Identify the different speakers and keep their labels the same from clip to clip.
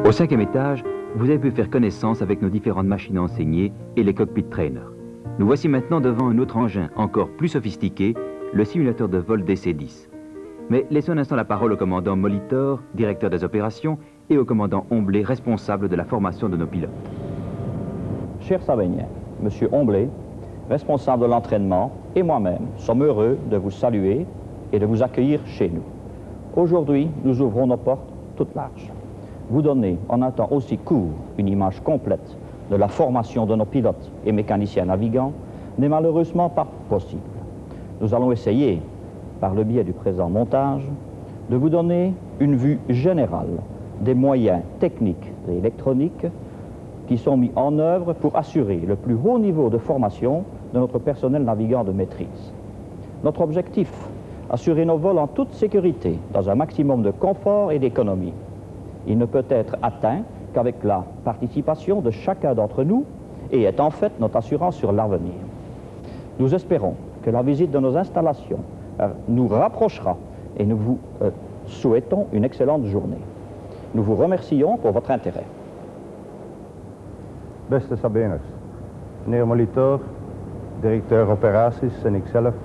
Speaker 1: Au 5e étage, vous avez pu faire connaissance avec nos différentes machines à enseigner et les cockpit trainers. Nous voici maintenant devant un autre engin encore plus sophistiqué, le simulateur de vol DC-10. Mais laissons un instant la parole au commandant Molitor, directeur des opérations, et au commandant Omblé, responsable de la formation de nos pilotes.
Speaker 2: Cher Sabénien, Monsieur Omblé, responsable de l'entraînement, et moi-même sommes heureux de vous saluer et de vous accueillir chez nous. Aujourd'hui, nous ouvrons nos portes toutes larges. Vous donner en un temps aussi court une image complète de la formation de nos pilotes et mécaniciens navigants n'est malheureusement pas possible. Nous allons essayer, par le biais du présent montage, de vous donner une vue générale des moyens techniques et électroniques qui sont mis en œuvre pour assurer le plus haut niveau de formation de notre personnel navigant de maîtrise. Notre objectif, assurer nos vols en toute sécurité, dans un maximum de confort et d'économie. Il ne peut être atteint qu'avec la participation de chacun d'entre nous et est en fait notre assurance sur l'avenir. Nous espérons que la visite de nos installations nous rapprochera et nous vous souhaitons une excellente journée. Nous vous remercions pour votre intérêt.
Speaker 3: Beste Sabiners, meneer Molitor, directeur operaties en ikzelf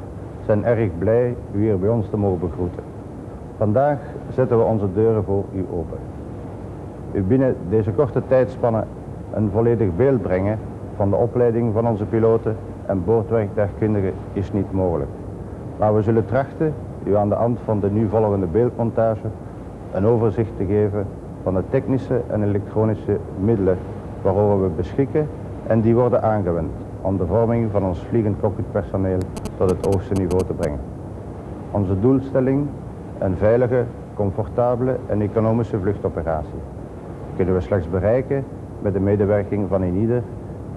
Speaker 3: zijn erg blij u hier bij ons te mogen begroeten. Vandaag zetten we onze deuren voor u open. U binnen deze korte tijdspanne een volledig beeld brengen van de opleiding van onze piloten en boordwerktuigkundigen is niet mogelijk. Maar we zullen trachten u aan de hand van de nu volgende beeldmontage een overzicht te geven van de technische en elektronische middelen waarover we beschikken en die worden aangewend om de vorming van ons vliegend cockpitpersoneel tot het hoogste niveau te brengen. Onze doelstelling, een veilige, comfortabele en economische vluchtoperatie, kunnen we slechts bereiken met de medewerking van ieder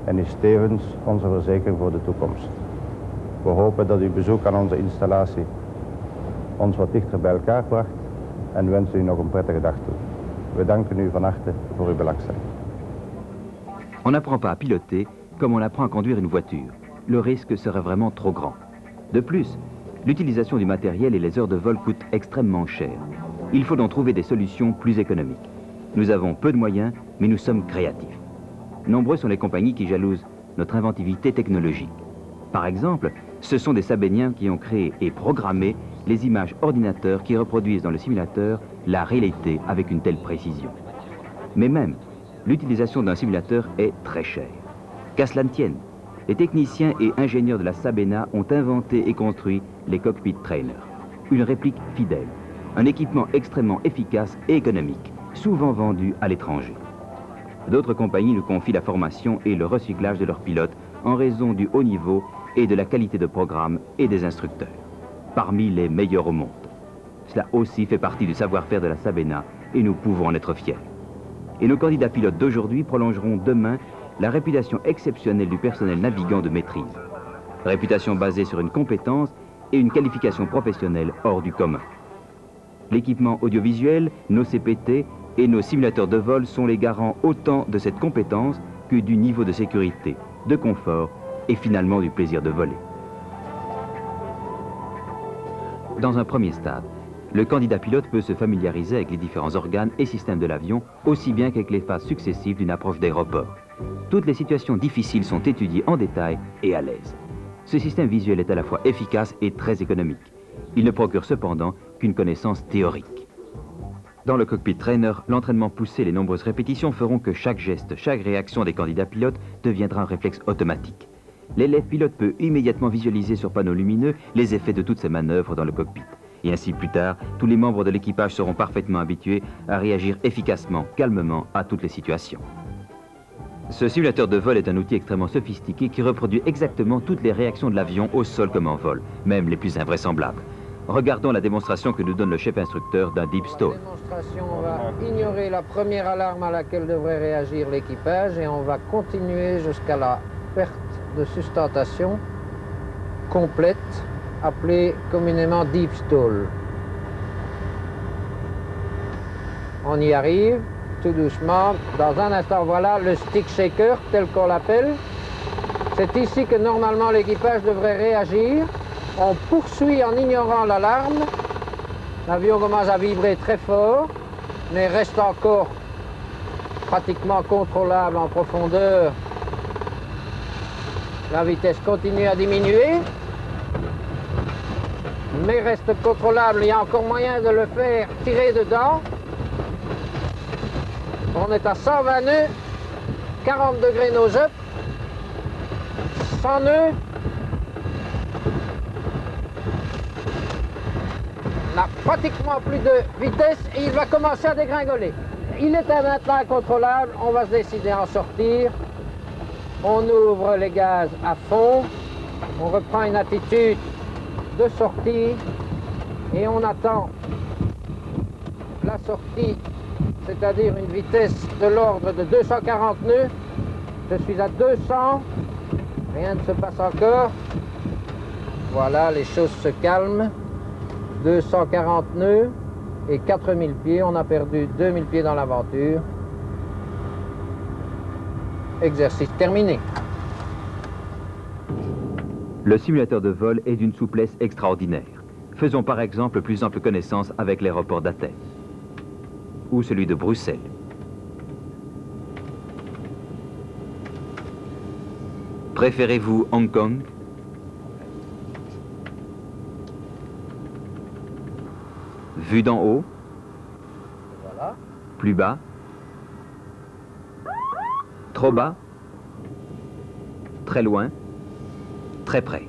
Speaker 3: en is tevens onze verzekering voor de toekomst. We hopen dat uw bezoek aan onze installatie ons wat dichter bij elkaar bracht en wensen u nog een prettige dag toe. We danken u van harte voor uw belangstelling.
Speaker 1: On n'apprend pas à piloter comme on apprend à conduire une voiture. Le risque serait vraiment trop grand. De plus, l'utilisation du matériel et les heures de vol coûtent extrêmement cher. Il faut donc trouver des solutions plus économiques. Nous avons peu de moyens, mais nous sommes créatifs. Nombreux sont les compagnies qui jalousent notre inventivité technologique. Par exemple, ce sont des Sabéniens qui ont créé et programmé les images ordinateurs qui reproduisent dans le simulateur la réalité avec une telle précision. Mais même, l'utilisation d'un simulateur est très chère. Qu'à cela ne tienne, les techniciens et ingénieurs de la Sabena ont inventé et construit les cockpit trainers. Une réplique fidèle, un équipement extrêmement efficace et économique, souvent vendu à l'étranger. D'autres compagnies nous confient la formation et le recyclage de leurs pilotes en raison du haut niveau et de la qualité de programme et des instructeurs, parmi les meilleurs au monde. Cela aussi fait partie du savoir-faire de la Sabena et nous pouvons en être fiers. Et nos candidats pilotes d'aujourd'hui prolongeront demain la réputation exceptionnelle du personnel navigant de maîtrise. Réputation basée sur une compétence et une qualification professionnelle hors du commun. L'équipement audiovisuel, nos CPT et nos simulateurs de vol sont les garants autant de cette compétence que du niveau de sécurité, de confort et finalement du plaisir de voler. Dans un premier stade, le candidat pilote peut se familiariser avec les différents organes et systèmes de l'avion, aussi bien qu'avec les phases successives d'une approche d'aéroport. Toutes les situations difficiles sont étudiées en détail et à l'aise. Ce système visuel est à la fois efficace et très économique. Il ne procure cependant qu'une connaissance théorique. Dans le cockpit trainer, l'entraînement poussé et les nombreuses répétitions feront que chaque geste, chaque réaction des candidats pilotes deviendra un réflexe automatique. L'élève pilote peut immédiatement visualiser sur panneau lumineux les effets de toutes ces manœuvres dans le cockpit. Et ainsi, plus tard, tous les membres de l'équipage seront parfaitement habitués à réagir efficacement, calmement à toutes les situations. Ce simulateur de vol est un outil extrêmement sophistiqué qui reproduit exactement toutes les réactions de l'avion au sol comme en vol, même les plus invraisemblables. Regardons la démonstration que nous donne le chef instructeur d'un deep stall.
Speaker 4: On va ignorer la première alarme à laquelle devrait réagir l'équipage et on va continuer jusqu'à la perte de sustentation complète, appelée communément deep stall. On y arrive, tout doucement. Dans un instant, voilà le stick shaker, tel qu'on l'appelle. C'est ici que normalement l'équipage devrait réagir. On poursuit en ignorant l'alarme. L'avion commence à vibrer très fort, mais reste encore pratiquement contrôlable en profondeur. La vitesse continue à diminuer, mais reste contrôlable. Il y a encore moyen de le faire tirer dedans. On est à 120 nœuds, 40 degrés nose-up, 100 nœuds. On n'a pratiquement plus de vitesse et il va commencer à dégringoler. Il est maintenant incontrôlable, on va se décider à en sortir. On ouvre les gaz à fond, on reprend une attitude de sortie et on attend la sortie, c'est-à-dire une vitesse de l'ordre de 240 nœuds. Je suis à 200, rien ne se passe encore. Voilà, les choses se calment. 240 nœuds et 4000 pieds. On a perdu 2000 pieds dans l'aventure. Exercice terminé.
Speaker 1: Le simulateur de vol est d'une souplesse extraordinaire. Faisons par exemple plus ample connaissance avec l'aéroport d'Athènes ou celui de Bruxelles. Préférez-vous Hong Kong? Vue d'en haut?
Speaker 4: Voilà.
Speaker 1: Plus bas? Trop bas? Très loin? Très près?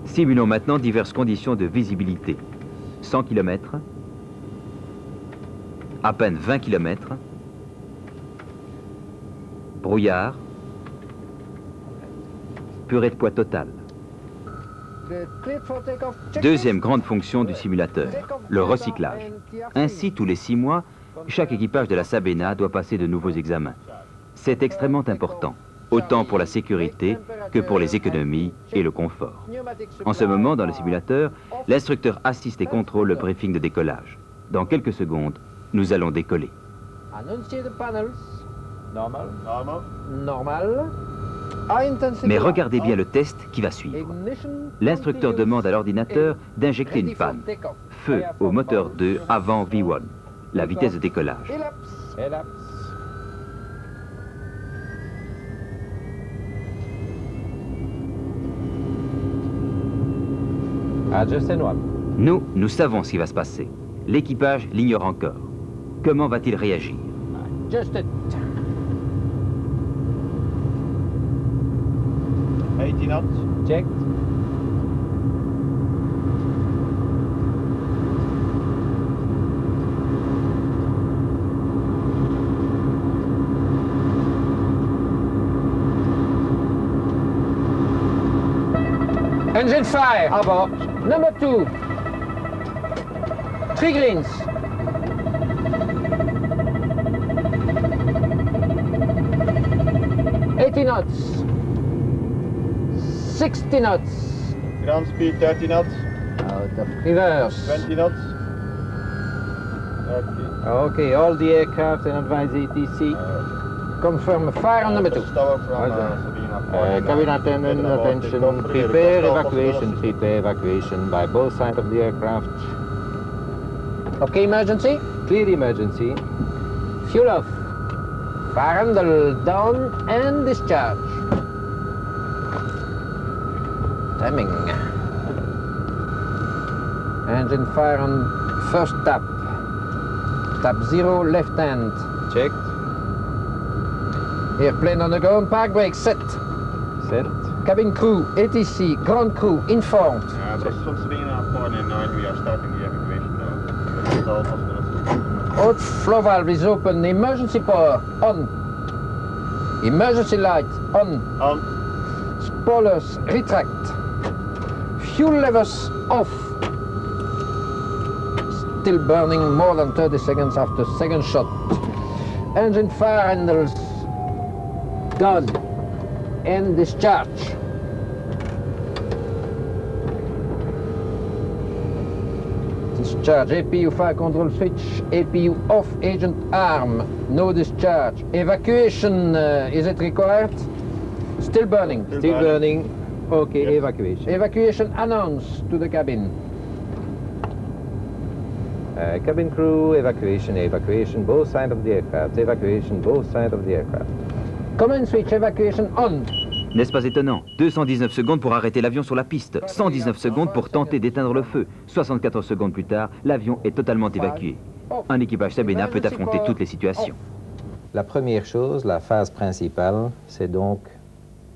Speaker 1: Simulons maintenant diverses conditions de visibilité. 100 km, à peine 20 km, brouillard, purée de poids totale. Deuxième grande fonction du simulateur, le recyclage. Ainsi, tous les 6 mois, chaque équipage de la Sabena doit passer de nouveaux examens. C'est extrêmement important, autant pour la sécurité que pour les économies et le confort. En ce moment, dans le simulateur, l'instructeur assiste et contrôle le briefing de décollage. Dans quelques secondes, nous allons décoller.
Speaker 4: Annoncier de panels.
Speaker 2: Normal.
Speaker 4: Normal.
Speaker 1: Mais regardez bien le test qui va suivre. L'instructeur demande à l'ordinateur d'injecter une panne. Feu au moteur 2 avant V1, la vitesse de décollage. Nous savons ce qui va se passer. L'équipage l'ignore encore. Comment va-t-il réagir?
Speaker 4: Just it.
Speaker 2: 80 knots. Checked.
Speaker 4: Engine fire.
Speaker 2: Abort.
Speaker 4: Number 2. 3 greens. knots. 60 knots.
Speaker 5: Ground speed 30 knots.
Speaker 4: Out of reverse.
Speaker 5: 20 knots.
Speaker 4: Okay, all the aircraft and advise ATC. Confirm fire on number 2. Cabin attendant, attention, prepare evacuation by both sides of the aircraft. Okay, emergency? Clear emergency. Fuel off. Fire handle down and discharge. Timing. Engine fire on first tap. Tap 0, left hand.
Speaker 2: Checked.
Speaker 4: Airplane on the ground, park brake set.
Speaker 2: Set.
Speaker 4: Cabin crew, ATC, ground crew, informed.
Speaker 5: Just from Sabena, 499, we are starting the evacuation now. That's all possibilities.
Speaker 4: Out flow valve is open, emergency power on. Emergency light on.
Speaker 5: On.
Speaker 4: Spoilers retract. Fuel levels off. Still burning more than 30 seconds after second shot. Engine fire handles done. And discharge. Discharge. APU fire control switch. APU off. Agent arm. No discharge. Evacuation. Is it required? Still burning.
Speaker 5: Still burning.
Speaker 4: Okay,
Speaker 5: Yes.
Speaker 4: evacuation. Evacuation announced to the cabin. Cabin crew, evacuation, evacuation, both sides of the aircraft, evacuation, both sides of the aircraft. Command switch, evacuation on.
Speaker 1: N'est-ce pas étonnant? 219 secondes pour arrêter l'avion sur la piste, 119 secondes pour tenter d'éteindre le feu. 74 secondes plus tard, l'avion est totalement évacué. Un équipage Sabena peut affronter toutes les situations.
Speaker 4: La première chose, la phase principale, c'est donc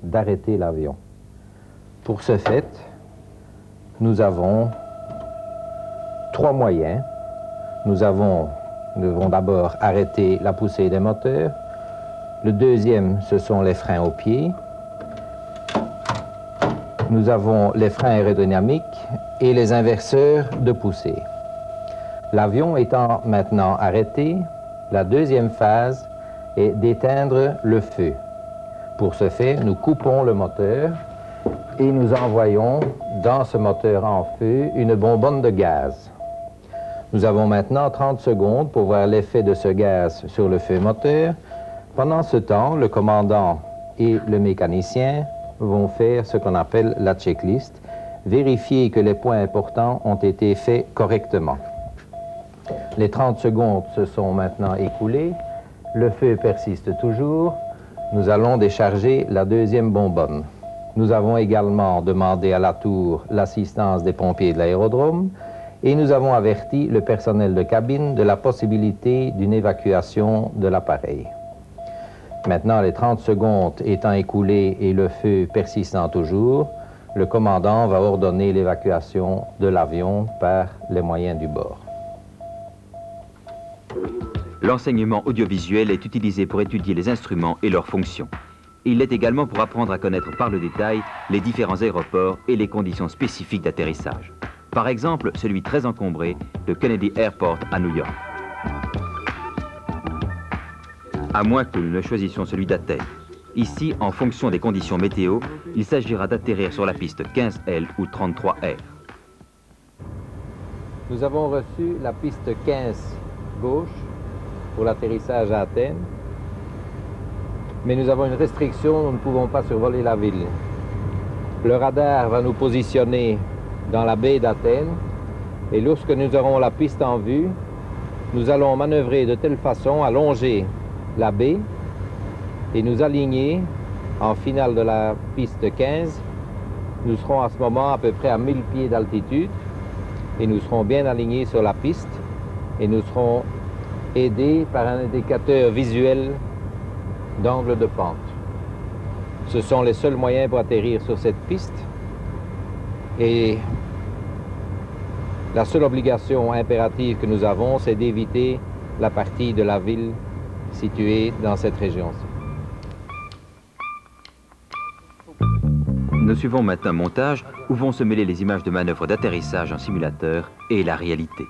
Speaker 4: d'arrêter l'avion. Pour ce fait, nous avons 3 moyens. Nous devons d'abord arrêter la poussée des moteurs. Le deuxième, ce sont les freins aux pieds. Nous avons les freins aérodynamiques et les inverseurs de poussée. L'avion étant maintenant arrêté, la deuxième phase est d'éteindre le feu. Pour ce faire, nous coupons le moteur et nous envoyons dans ce moteur en feu une bonbonne de gaz. Nous avons maintenant 30 secondes pour voir l'effet de ce gaz sur le feu moteur. Pendant ce temps, le commandant et le mécanicien vont faire ce qu'on appelle la checklist, vérifier que les points importants ont été faits correctement. Les 30 secondes se sont maintenant écoulées, le feu persiste toujours, nous allons décharger la deuxième bonbonne. Nous avons également demandé à la tour l'assistance des pompiers de l'aérodrome et nous avons averti le personnel de cabine de la possibilité d'une évacuation de l'appareil. Maintenant, les 30 secondes étant écoulées et le feu persistant toujours, le commandant va ordonner l'évacuation de l'avion par les moyens du bord.
Speaker 1: L'enseignement audiovisuel est utilisé pour étudier les instruments et leurs fonctions. Il l'est également pour apprendre à connaître par le détail les différents aéroports et les conditions spécifiques d'atterrissage. Par exemple, celui très encombré de Kennedy Airport à New York. À moins que nous ne choisissions celui d'Athènes. Ici, en fonction des conditions météo, il s'agira d'atterrir sur la piste 15L ou 33R.
Speaker 4: Nous avons reçu la piste 15 gauche pour l'atterrissage à Athènes, mais nous avons une restriction, nous ne pouvons pas survoler la ville. Le radar va nous positionner dans la baie d'Athènes, et lorsque nous aurons la piste en vue, nous allons manœuvrer de telle façon à longer la baie et nous aligner en finale de la piste 15. Nous serons à ce moment à peu près à 1000 pieds d'altitude et nous serons bien alignés sur la piste et nous serons aidés par un indicateur visuel d'angle de pente. Ce sont les seuls moyens pour atterrir sur cette piste et la seule obligation impérative que nous avons, c'est d'éviter la partie de la ville située dans cette région-ci.
Speaker 1: Nous suivons maintenant un montage où vont se mêler les images de manœuvres d'atterrissage en simulateur et la réalité.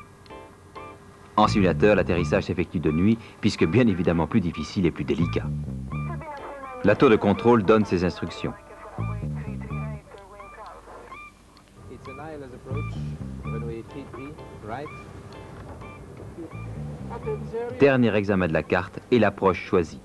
Speaker 1: En simulateur, l'atterrissage s'effectue de nuit puisque bien évidemment plus difficile et plus délicat. La tour de contrôle donne ses instructions. Dernier examen de la carte et l'approche choisie.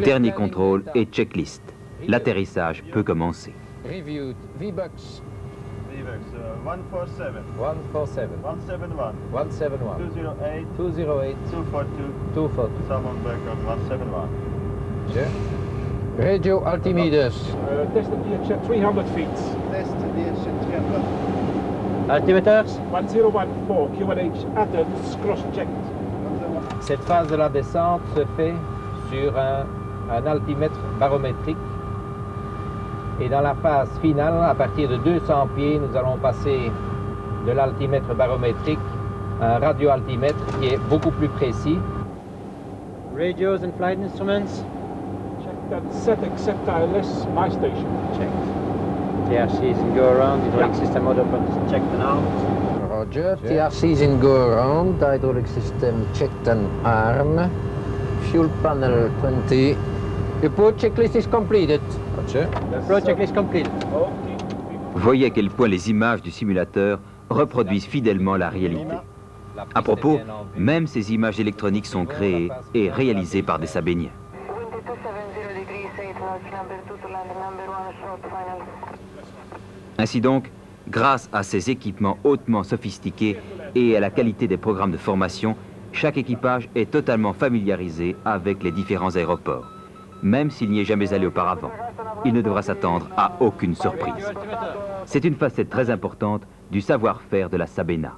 Speaker 1: Dernier contrôle et checklist. L'atterrissage peut commencer.
Speaker 4: Reviewed, V-Bucks.
Speaker 5: VBUX 147,
Speaker 4: 147,
Speaker 5: 171,
Speaker 4: 171,
Speaker 5: 208,
Speaker 4: 208,
Speaker 5: 242,
Speaker 4: 242.
Speaker 5: Salmon Breaker 171.
Speaker 4: Sure. Radio altimeters.
Speaker 6: Test of the check 300 feet.
Speaker 5: Test the 300.
Speaker 6: Altimeters 1014 QNH Athens cross-checked.
Speaker 4: Cette phase de la descente se fait sur un altimètre barométrique. Et dans la phase finale, à partir de 200 pieds, nous allons passer de l'altimètre barométrique à un radioaltimètre qui est beaucoup plus précis.
Speaker 7: Radios and flight instruments?
Speaker 6: Check that set except ILS, my station. Checked.
Speaker 7: TRCs and go around, hydraulic system motor checked and armed.
Speaker 4: Roger. TRCs in go around, hydraulic system checked and armed. Fuel panel 20. Report checklist is completed. Roger.
Speaker 7: Report checklist completed.
Speaker 1: Voyez à quel point les images du simulateur reproduisent fidèlement la réalité. À propos, même ces images électroniques sont créées et réalisées par des Sabéniens. Ainsi donc, grâce à ces équipements hautement sophistiqués et à la qualité des programmes de formation, chaque équipage est totalement familiarisé avec les différents aéroports. Même s'il n'y est jamais allé auparavant, il ne devra s'attendre à aucune surprise. C'est une facette très importante du savoir-faire de la Sabena.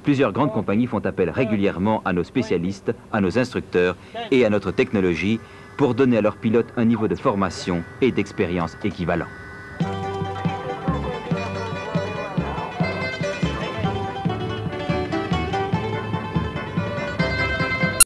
Speaker 1: Plusieurs grandes compagnies font appel régulièrement à nos spécialistes, à nos instructeurs et à notre technologie pour donner à leurs pilotes un niveau de formation et d'expérience équivalent.